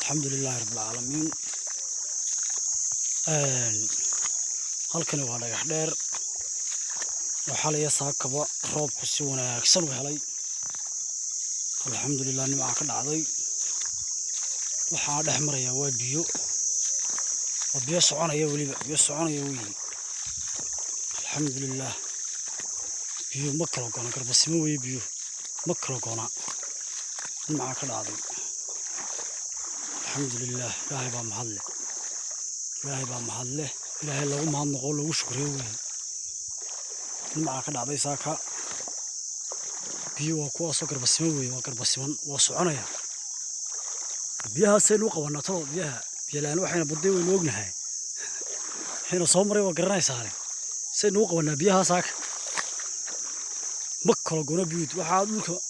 الحمد لله رب العالمين. halkani waa dhagax dheer waxa la yasaakaba roobku si wanaagsan u helay alxamdulillah nimca ka dhacday waxa dhex maraya waa biyo soconaya waliba biyo soconaya weey alxamdulillah biyo ma kala go'an karbasimo weey biyo ma kala go'an nimca ka dhacday alxamdulillah ilaahay baa mahad leh ilaahay lagu mahadnaqo lagu shukriyo weey nimca ka dhacday saaka biyo waa kuwa soo karbasimo weey waa karbasiman waa soconaya biyaha saynu qabanaa tolo biyaha laan waxayna baday weyn ognahay hina soo maray waa garanaysaa saynu qabanaa biyaha saaka ma kala go'an biyo waxa dhulka